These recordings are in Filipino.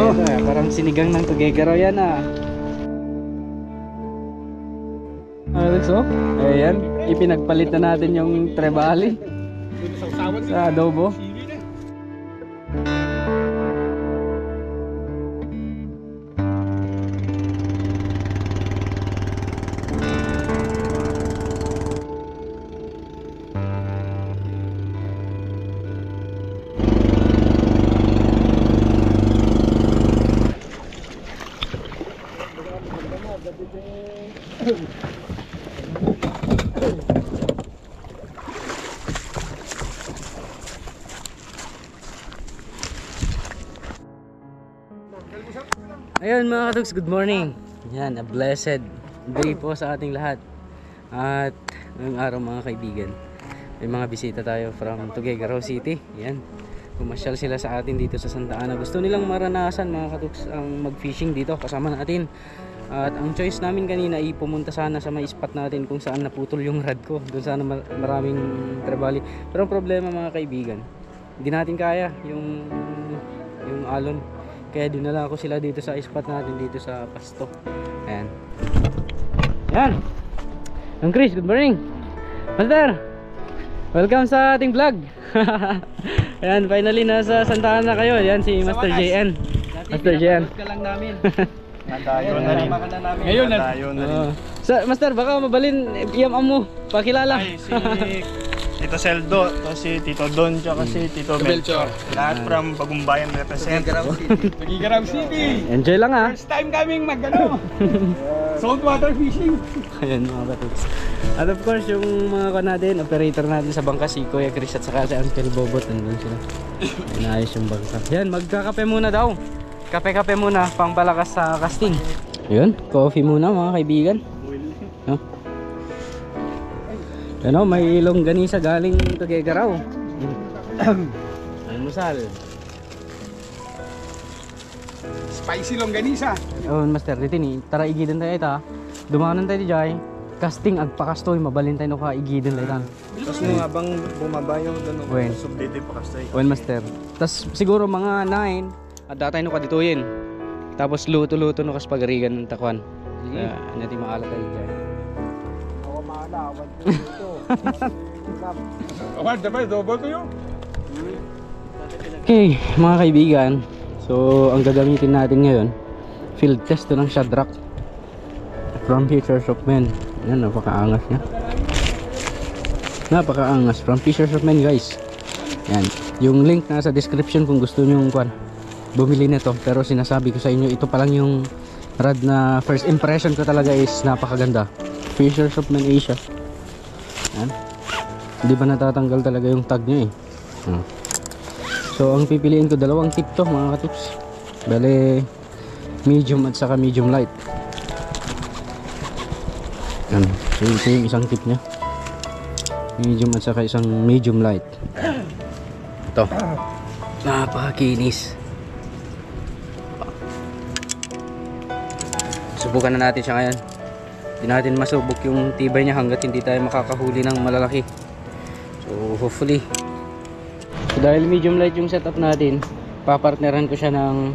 Oh, parang sinigang ng Tuguegarao yan So, ayan, ipinagpalit na natin yung trebali sa adobo. Ayun mga katugs, good morning. Yan, a blessed day po sa ating lahat. At ngayong araw mga kaibigan, may mga bisita tayo from Tuguegarao City. Yan, pumasyal sila sa atin dito sa Santa Ana. Gusto nilang maranasan mga katugs ang mag-fishing dito kasama natin. At ang choice namin kanina ay pumunta sana sa may spot natin kung saan naputol yung rod ko. Doon sana maraming trebali. Pero ang problema mga kaibigan, hindi natin kaya yung alon. Kaya dinala ko sila dito sa spot natin dito sa Pasto. Ayan. Yan. Ang Chris, good morning. Master, welcome sa ating vlog. Ayan, finally nasa Santa Ana kayo. Yan si Master JN. Master JN. Ka lang namin. Nadayo na rin. Ngayon nadayo na rin. Master, baka mabalin iyam mo. Pakilala. Ay, si Tito Seldo, to si Tito Don, tsaka si Tito Melchor. Lahat from Bagumbayan represent. Tuguegarao City. Enjoy lang First time kaming saltwater fishing. Ayan mga katugs. At of course yung mga natin, operator natin sa bangka, si Kuya Chris at saka si Uncle Bobot, nandun sila. Inaayos yung bangka. Yan, magkakape muna daw. Kape-kape muna, pang balakas sa casting. Yun, coffee muna mga kaibigan. No? Ano, may longganisa galing Tuguegarao. Almusal. Spicy longganisa. Oh, Master, dito ni. Tara igidan tayo ita. Dumanan tayo di jay. Casting agpakastoy, mabalin tayo no ka igidan tayo. Tapos nung habang bumaba yung Wen. subdito pa kasi. Wen, Master. Tas siguro mga 9 at datay no ka dituyin. Tapos luto-luto no kas pagarigan ng takwan. Ano ti maala tayo jay. Ako maala, awan dito. Awan, dapat double to yun. Okay, mga kaibigan. So, ang gagamitin natin ngayon, field test to ng Shadrack from Fishers of Men. Yan, napakaangas niya. Napakaangas from Fishers of Men, guys. Yan, yung link nasa description kung gusto nyo bumili nito. Pero sinasabi ko sa inyo, ito pa lang yung rod na first impression ko talaga is napakaganda. Fishers of Men Asia. Yan. Hindi ba natatanggal talaga yung tag niya So ang pipiliin ko, dalawang tip to mga katips. Bale medium at saka medium light. Yan. So ito yung isang tip niya, medium at saka isang medium light. Ito, napakakinis. Subukan na natin siya ngayon. Hindi natin masubok yung tibay niya hanggat hindi tayo makakahuli ng malalaki. So hopefully. So dahil medium light yung setup natin, papartneran ko siya ng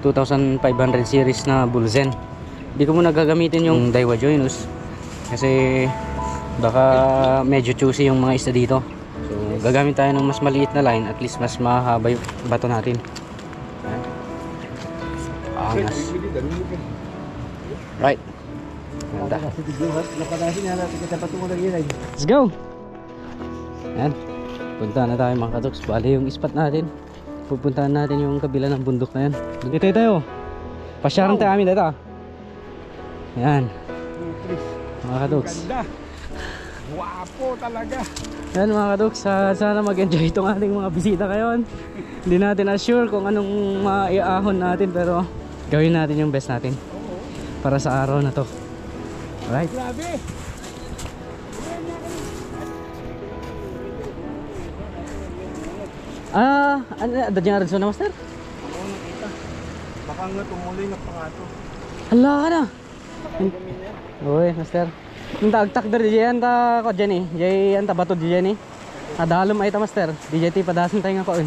2500 series na Bulzen. Hindi ko muna gagamitin yung Daiwa Joinus kasi baka medyo choosy yung mga isda dito. So gagamit tayo ng mas maliit na line, at least mas mahaba yung bato natin. Angas. Right. Ganda. Let's go. Yan. Punta na tayo mga katuks. Bali yung spot natin. Pupuntahan natin yung kabila ng bundok na yan. Dito tayo. Pasyaran tayo amin dito. Yan. Mga katuks. Ganda. Guwapo talaga. Yan mga katuks. Sana mag-enjoy itong ating mga bisita ngayon. Hindi natin assure kung anong maiahon natin, pero gawin natin yung best natin para sa araw na to. Alright. Grabe. Ano dyan rin na master? Oo, nakita. Baka nga tumuloy na pangato. Hala ka na. Uy, master. Yung tagtak dari dyan ta ko dyan Jay anta bato dyan Adalom ay ta master. DJ ti padasan tayo nga ko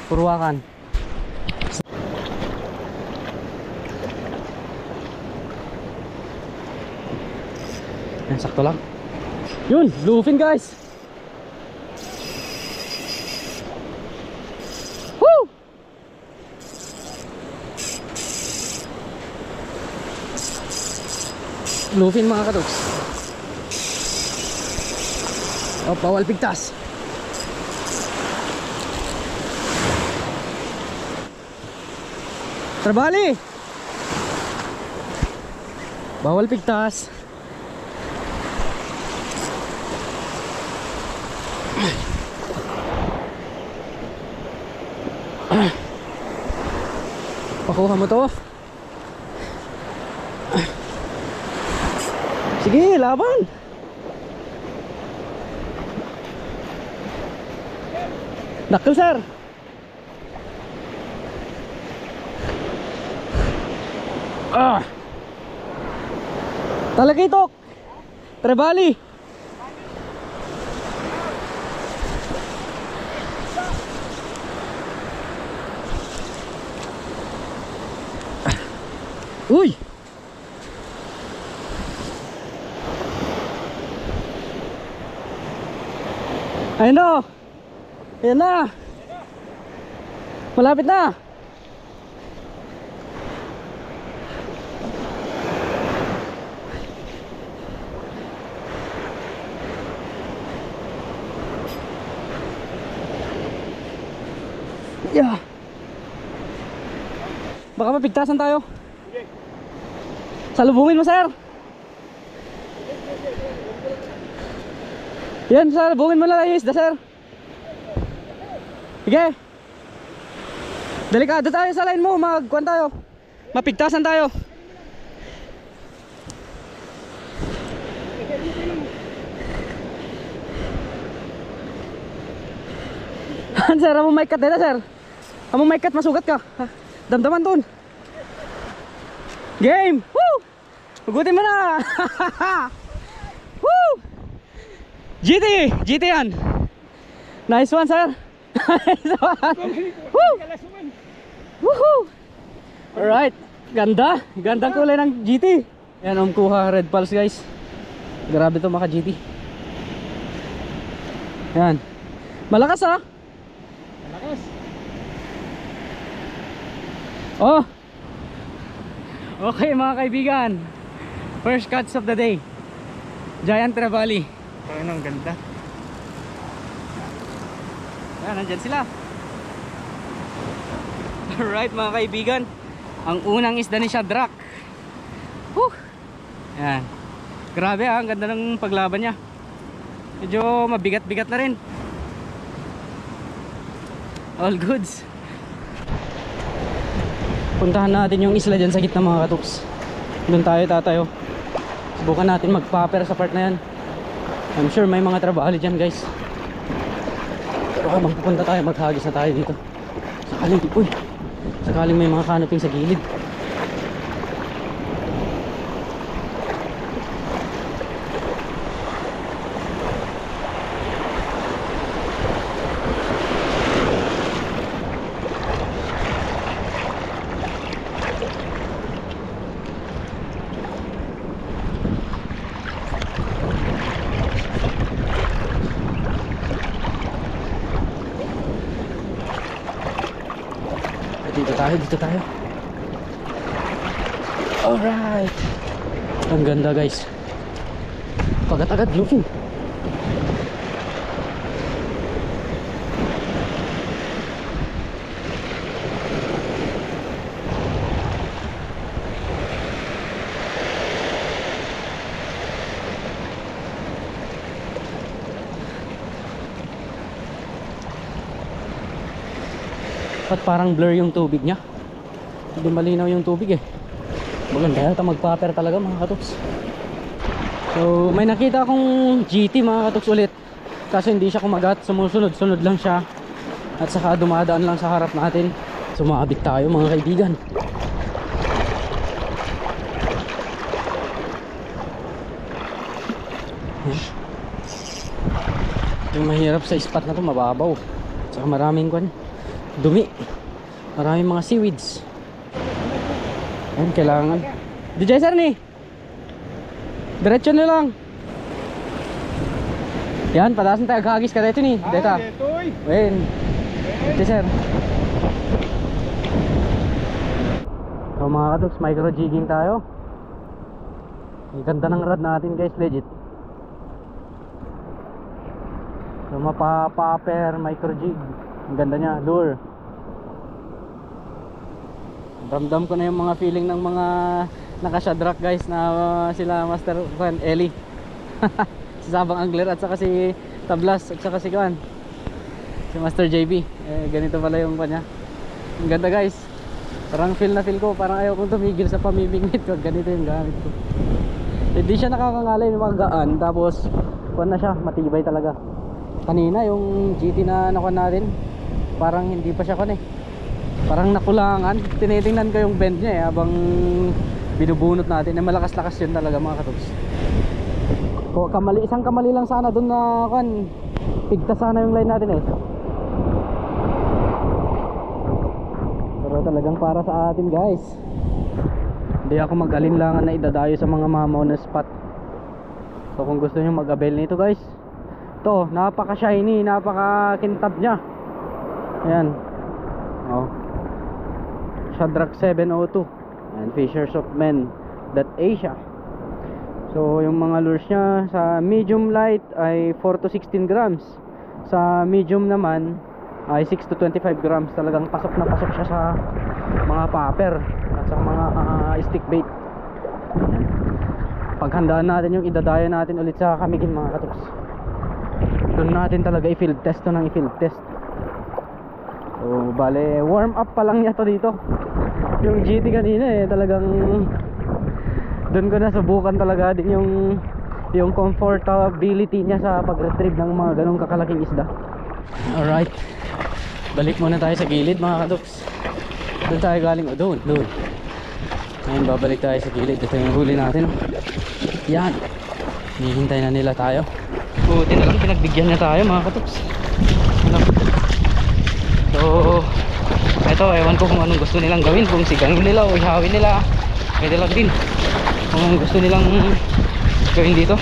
Purwakan. Yan, sakto lang. Yun, bluefin guys. Woo! Bluefin mga katoks. Oh, bawal pigtas. Trabali. Bawal pigtas. Pakuha mo to. Sige, laban. Nakal sir. Talakitok. Trevally. Uy. Ayun na. Ayun na. Malapit na. Yeah. Baka mapigtasan tayo. Salubungin mo, sir. Yan, salubungin mo lang yung isda, sir. Sige. Delikado tayo sa line mo. Magkuhan tayo. Mapigtasan tayo. Sir, among mic cut dito, sir. Among mic cut, masugat ka. Damdaman dun. Game! Woo! Hugutin mo na! Woo! GT yan. Nice one, sir. Nice one. Woo! Woohoo! Alright. Ganda. Gandang kulay ng GT. Yan, kuha red pulse, guys. Grabe to maka GT. Yan. Malakas, ha? Malakas. Oh. Okay mga kaibigan, first catch of the day, Giant Trevally. Ayun, ang ganda. Yan, nandyan sila. Alright mga kaibigan, ang unang isda ni Shadrack. Yan. Grabe ha, ang ganda ng paglaban niya. Medyo mabigat-bigat na rin. All goods. Puntahan natin yung isla dyan sa gitna mga katuks. Doon tayo tatayo. Subukan natin mag-popper sa part na yan. I'm sure may mga trabahali dyan, guys. Pero habang pupunta tayo, maghagis na tayo dito. Sakaling may mga canoping sa gilid. Dito tayo. Alright. Ang ganda, guys. Agad-agad bluefin. At parang blur yung tubig niya. Hindi malinaw yung tubig eh. Maganda yata mag-popper talaga mga katuks. So may nakita akong GT mga katuks ulit. Kaso hindi siya kumagat, sumusunod-sunod lang siya. At saka dumadaan lang sa harap natin. Sumabit tayo mga kaibigan. Yung mahirap sa spot na to, mababaw. Saka maraming dumi. Maraming mga seaweeds. Ayun, kailangan DJ sir ni diretso na lang. Yan, pataas na tayo kagis ka dito ni. Deta. Ito'y. Wen. Ito sir. So mga katoks, micro jigging tayo. Ang ganda ng rod natin guys, legit. So mapa-paper micro jig. Ang ganda niya, lure. Ramdam ko na yung mga feeling ng mga naka-shadrack guys na sila Master Juan Eli. Si Sabang Angler at saka si Tablas at saka si Juan. Si Master JB. Ganito pala yung kanya. Ang ganda guys. Parang feel na feel ko, parang ayaw kong tumigil sa pamimingwit ko. Ganito yung gamit ko. Hindi siya nakakangalay, magaan. Tapos kuwan na siya, matibay talaga. Kanina yung GT na nakuha natin, parang hindi pa siya kuwan parang nakulangan. Tinitingnan ko yung bend niya habang binubunot natin. Malakas-lakas yun talaga mga katoks. Isang kamali lang sana dun na kuwan, pigtas sana yung line natin Pero talagang para sa atin guys. Hindi ako mag-alinlangan na idadayo sa mga mamaw na spot. So kung gusto nyo mag-avail nito guys, ito, napaka-shiny, napaka-kintab nya. Ayan. Oh. Shadrack 702 and Fishers of Men.Asia. So yung mga lures nya sa medium light ay 4 to 16 grams. Sa medium naman ay 6 to 25 grams. Talagang pasok na pasok siya sa mga popper at sa mga stick bait. Paghandaan natin yung idadaya natin ulit sa Kamigin mga katoks. Doon natin talaga i-field test to ng i-field test. So bale warm up pa lang niya to dito. Yung GT kanina talagang doon ko na subukan talaga din yung comfortability niya sa pag-retrieve ng mga ganong kakalaking isda. Alright, balik muna tayo sa gilid mga katoks. Doon tayo galing, doon ngayon babalik tayo sa gilid. Ito yung huli natin. Yan, hihintay na nila tayo. Buti na lang pinagbigyan niya tayo mga katoks. So eto, ewan ko kung anong gusto nilang gawin. Kung sigangin nila o ihawin nila, pwede lang din kung anong gusto nilang gawin dito.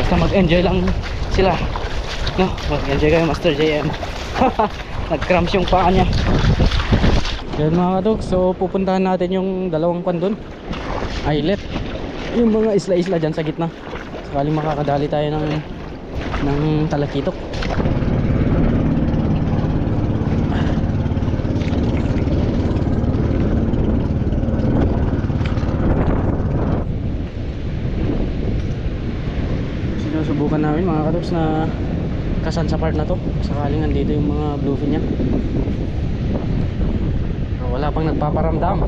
Basta mag-enjoy lang sila, no? Mag-enjoy kayo Master JM. Nag-cramps yung paa niya. Yan mga kadog, so pupuntahan natin yung dalawang pan dun, islet, yung mga isla-isla dyan sa gitna. Sakaling makakadali tayo ng talakitok. Sinusubukan namin mga kadogs na kasan sa part na to, sakaling andito yung mga bluefin niya. Wala pang nagpaparamdam.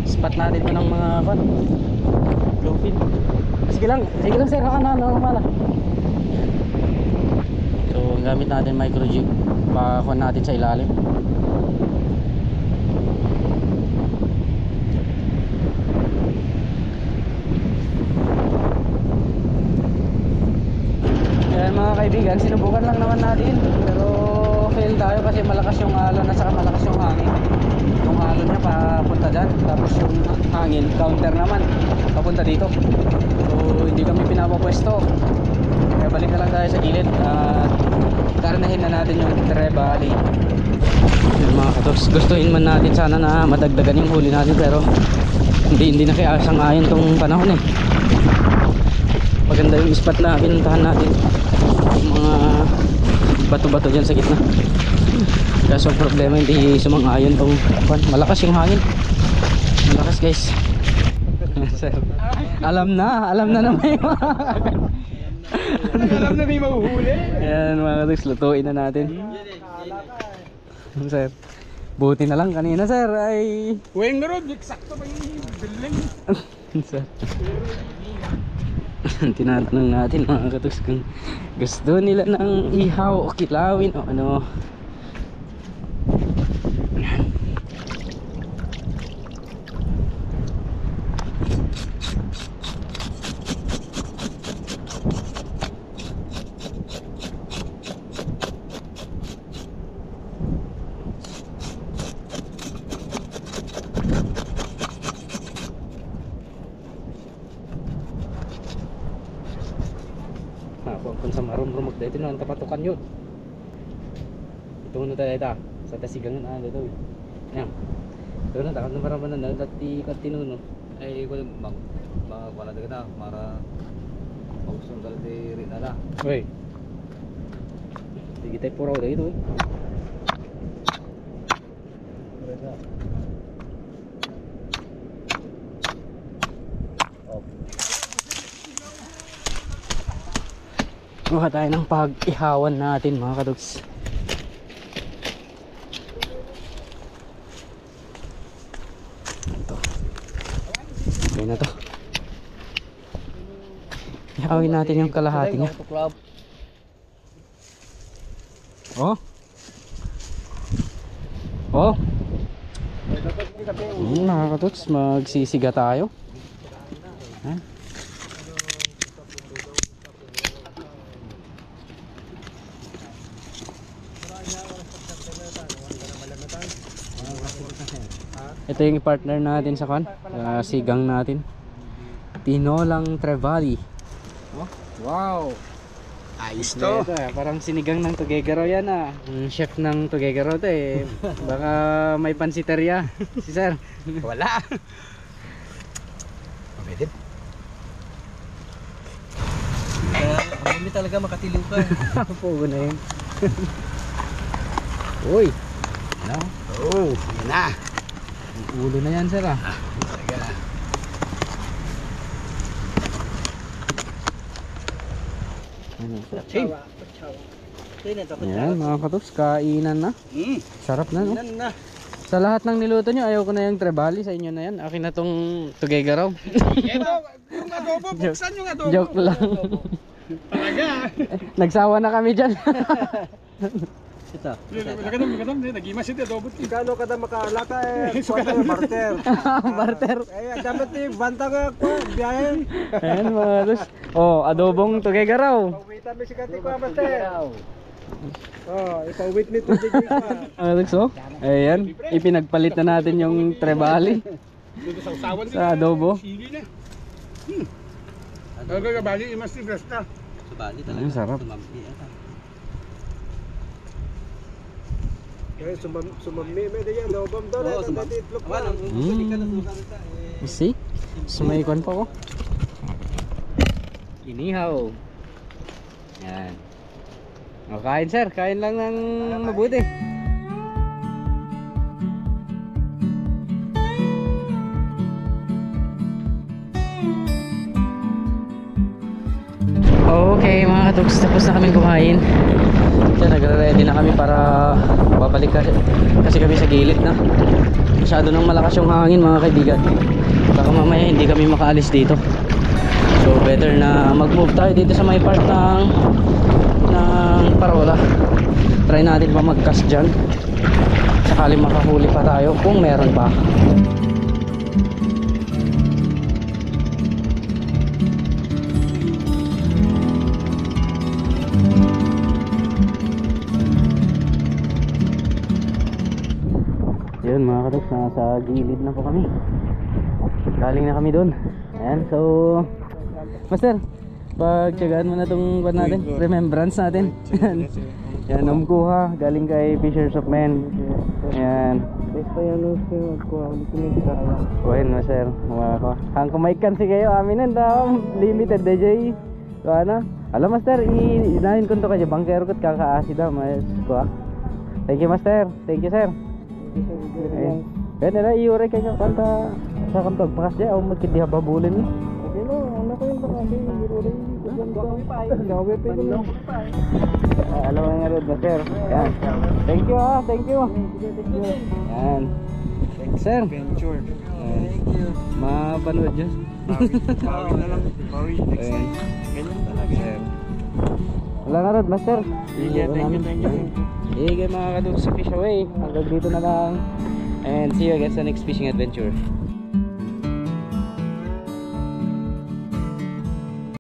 Spot natin ito ng mga bluefin. Sige lang sir, pala. So ang gamit natin micro jig, pakuha natin sa ilalim. Yan mga kaibigan, sinubukan lang naman natin, pero fail tayo kasi malakas yung alon at saka malakas yung hangin. Yung alon niya papunta dyan, tapos yung hangin counter naman papunta dito. So hindi kami pinapapwesto, kaya balik na lang tayo sa gilid at karnahin na natin yung Trebali. Yun mga katoks, gustuin man natin sana na madagdagan yung huli natin, pero hindi na kaya sang-ayon tong panahon Maganda yung spot na pinuntahan natin, yung mga bato-bato dyan sa gitna. Kaso ang problema, hindi sumang-ayon tong malakas yung hangin. Malakas guys. Sir, alam na naman yung Alam na may mahuhuli. yan mga katoks, lutuin na natin. Sir, buti na lang kanina sir ay Weng na ron, eksakto pa yung building. sir, tinatanong natin mga katoks kung gusto nila ng ihaw o kilawin o ano. rumag dito na ang tapatukan yun. Ito na tayo ito. Sa tasigang na dito. Yan. Ito na takot na maraman na dati katino no. Ay ko mag wala kita para pagusong dati rin ala. Oy. Sige tayo puraw dito eh. Kuha tayo ng pag-ihawan natin mga kadugs. Ito. Okay na to. Ihawin natin yung kalahati niya. Oh. Oh. Mga kadugs, magsisiga tayo. Ha? Ito yung partner natin sa sigang natin. Tinolang Trevally. Oh, wow. Ayos to. Parang sinigang ng Tuguegarao yan ah. Chef ng Tuguegarao to eh. Baka may pansiteria. Si sir. Wala. Pwede. Hindi talaga makatiliw ka. Pugo na yun. Uy. Ano? Oh, yan na. Ulo na yan sir ah. Talaga na. Ayan mga katuks, kainan na. Sarap na no? Na. Sa lahat ng niluto nyo, ayaw ko na yung Trevally. Sa inyo na yan. Akin na tong Tuguegarao. Yung adobo, buksan yung adobo. Joke lang. Talaga. Nagsawa na kami dyan. Ito. Ganun, nag-imas ito adobo. Kano kada makalaka eh, kuwata yung barter. Barter. Eh, dapat yung banta ka ko, biyahe. Ayan mga katuks. Oh, adobong Tuguegarao. Pauwitan mo si Kati ko, barter. Oh, ipauwit nito si Kati ko. Alex oh. Ayan, ipinagpalit na natin yung Trevally Dito sa usawan sa adobo. Sili na. Talaga bali, imas ni Fresca. Subali Ang sarap. Eh, sumami mo diyan, lobam daw na, dati itlog pa. You see? Sumaykon pa ko. Inihaw. Yan. O, kain sir, kain lang ng mabuti. Okay mga katuks, tapos na kami kumain. So, nagre-ready na kami para babalik kasi kami sa gilid na. Masyado nang malakas yung hangin mga kaibigan. Baka mamaya hindi kami makaalis dito. So better na mag-move tayo dito sa may part ng parola. Try natin pa mag-cast dyan. Sakali makahuli pa tayo kung meron pa. Yun mga katuks, nasa gilid na po kami. Galing na kami doon. Ayan, so Master, pagtsagaan mo na itong natin, remembrance natin. Yan, umkuha, galing kay Fishers of Men. Ayan. Basta yan no, kuha ulit yung kaya. Kuhin mo sir, hang kumaikan si kayo, amin ang limited DJ. So ano, alam master, inahin ko to kayo, bangkero ko't kakaasi daw, mas kuha. Thank you master, thank you sir. Kaya nila iure kayo kanta sa kantog pakas dyan, o magkit di hababulin mo. Okay no, anak ko yung bakali, iure yung gawe pa yung Alam mo nga rin master. Yan. Thank you ah, thank you. Yan. Sir. Venture. Thank you. Mapanood dyan. Bawi na lang. Bawi. Next time. Ganyan talaga. Sir. Wala na rin master. Yeah, thank you. Kayo mga kadugs sa Fish Away. Hanggang dito na lang. And see you again sa next fishing adventure.